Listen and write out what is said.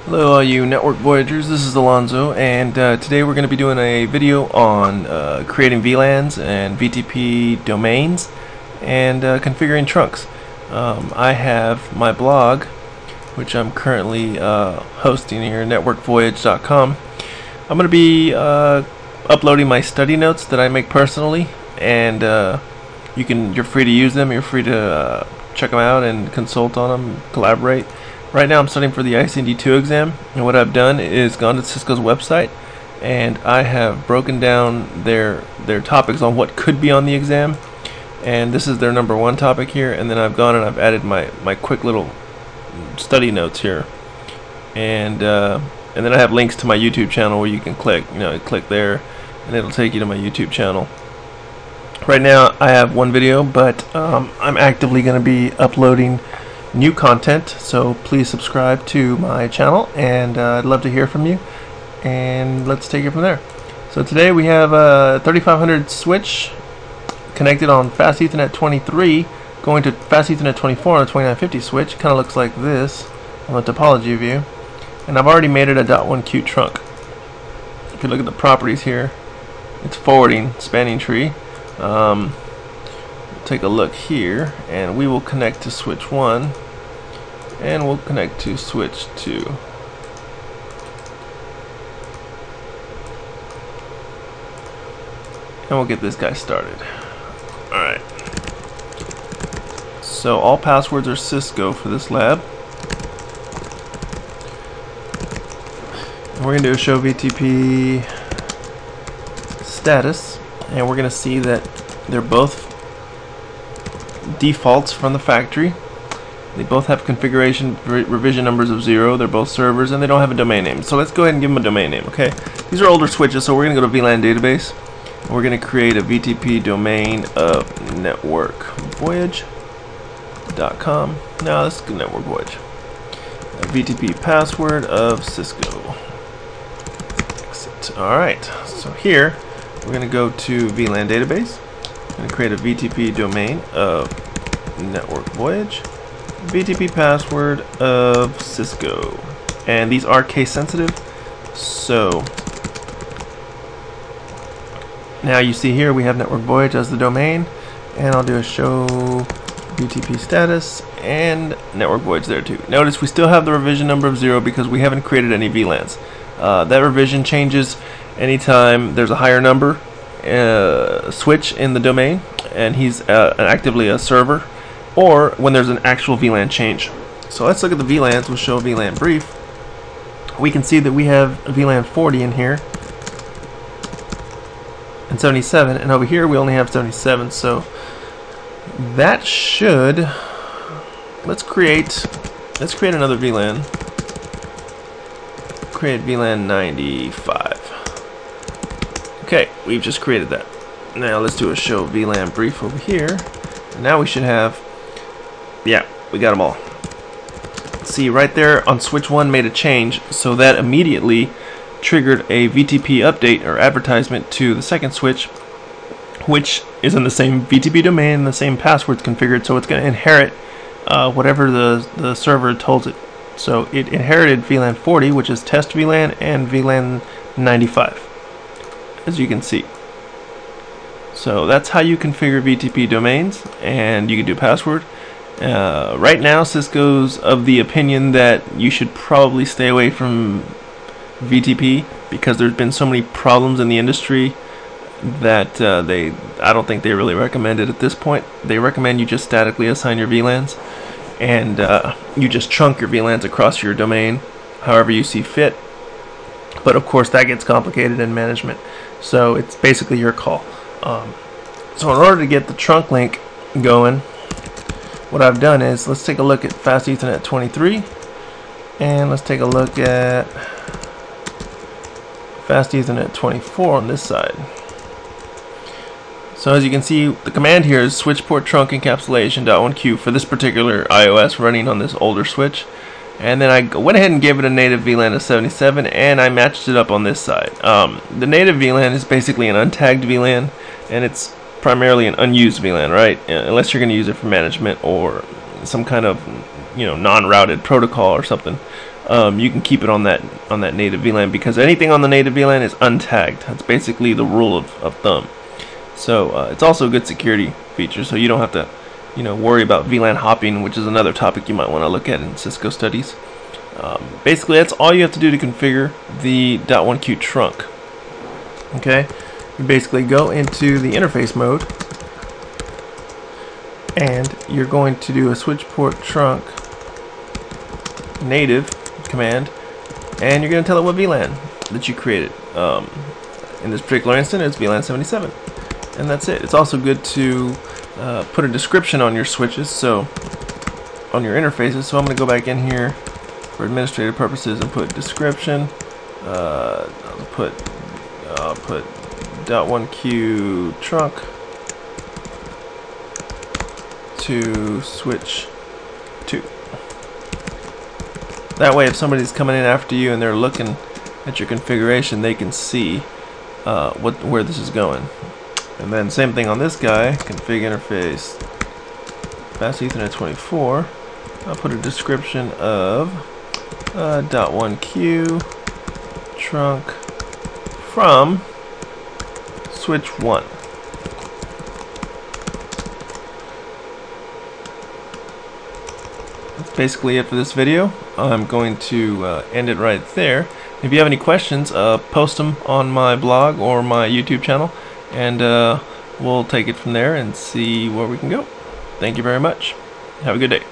Hello all you network voyagers, this is Alonzo, and today we're going to be doing a video on creating VLANs and VTP domains and configuring trunks. I have my blog, which I'm currently hosting here, networkvoyage.com. I'm going to be uploading my study notes that I make personally, and you're free to use them, you're free to check them out and consult on them, collaborate. Right now I'm studying for the ICND2 exam, and what I've done is gone to Cisco's website and I have broken down their topics on what could be on the exam, and this is their #1 topic here, and then I've gone and I've added my quick little study notes here, and then I have links to my YouTube channel where you can click there and it'll take you to my YouTube channel. Right now I have one video, but I'm actively going to be uploading new content, so please subscribe to my channel, and I'd love to hear from you, and let's take it from there. So today we have a 3500 switch connected on Fast Ethernet 23 going to Fast Ethernet 24 on a 2950 switch. Kind of looks like this on the topology view, and I've already made it a .1Q trunk. If you look at the properties here, it's forwarding spanning tree. Take a look here, and we will connect to switch 1 and we'll connect to switch 2. And we'll get this guy started. Alright, so all passwords are Cisco for this lab. And we're going to do a show VTP status, and we're going to see that they're both defaults from the factory. They both have configuration revision numbers of 0. They're both servers, and they don't have a domain name. So let's go ahead and give them a domain name. Okay, these are older switches, so we're going to go to VLAN database, and we're going to create a VTP domain of networkvoyage.com. No, this is good, Network Voyage. A VTP password of Cisco. Exit. All right. So here we're going to go to VLAN database. And create a VTP domain of Network Voyage, VTP password of Cisco, and these are case sensitive. So now you see here we have Network Voyage as the domain, and I'll do a show VTP status and Network Voyage there too. Notice we still have the revision number of 0 because we haven't created any VLANs. That revision changes anytime there's a higher number switch in the domain and he's actively a server, or when there's an actual VLAN change. So let's look at the VLANs. We'll show a VLAN brief. We can see that we have a VLAN 40 in here and 77, and over here we only have 77. So that should, let's create another VLAN. Create VLAN 95. Okay, we've just created that. Now let's do a show VLAN brief over here. And now we should have, yeah, we got them all. See, right there on switch 1 made a change, so that immediately triggered a VTP update or advertisement to the second switch, which is in the same VTP domain, the same passwords configured, so it's going to inherit whatever the server tells it. So it inherited VLAN 40, which is test VLAN, and VLAN 95. As you can see. So that's how you configure VTP domains, and you can do password. Right now Cisco's of the opinion that you should probably stay away from VTP because there's been so many problems in the industry that I don't think they really recommend it at this point. They recommend you just statically assign your VLANs, and you just trunk your VLANs across your domain however you see fit. But of course that gets complicated in management, so it's basically your call. So in order to get the trunk link going, what I've done is, let's take a look at Fast Ethernet 23, and let's take a look at Fast Ethernet 24 on this side. So as you can see, the command here is switch port trunk encapsulation .1Q for this particular iOS running on this older switch. And then I went ahead and gave it a native VLAN of 77, and I matched it up on this side. The native VLAN is basically an untagged VLAN, and it's primarily an unused VLAN, right? Unless you're going to use it for management or some kind of non-routed protocol or something. you can keep it on that native VLAN, because anything on the native VLAN is untagged. That's basically the rule of thumb. So it's also a good security feature, so you don't have to worry about VLAN hopping, which is another topic you might want to look at in Cisco studies. Basically, that's all you have to do to configure the .1Q trunk. Okay, you basically go into the interface mode, and you're going to do a switch port trunk native command, and you're going to tell it what VLAN that you created. In this particular instance, it's VLAN 77, and that's it. It's also good to put a description on your switches, so on your interfaces. So I'm going to go back in here for administrative purposes and put description. I'll put .1Q trunk to switch 2. That way, if somebody's coming in after you and they're looking at your configuration, they can see where this is going. And then same thing on this guy, config interface fast Ethernet 24. I'll put a description of .1Q trunk from switch 1. That's basically it for this video. I'm going to end it right there. If you have any questions, post them on my blog or my YouTube channel, and we'll take it from there and see where we can go. Thank you very much. Have a good day.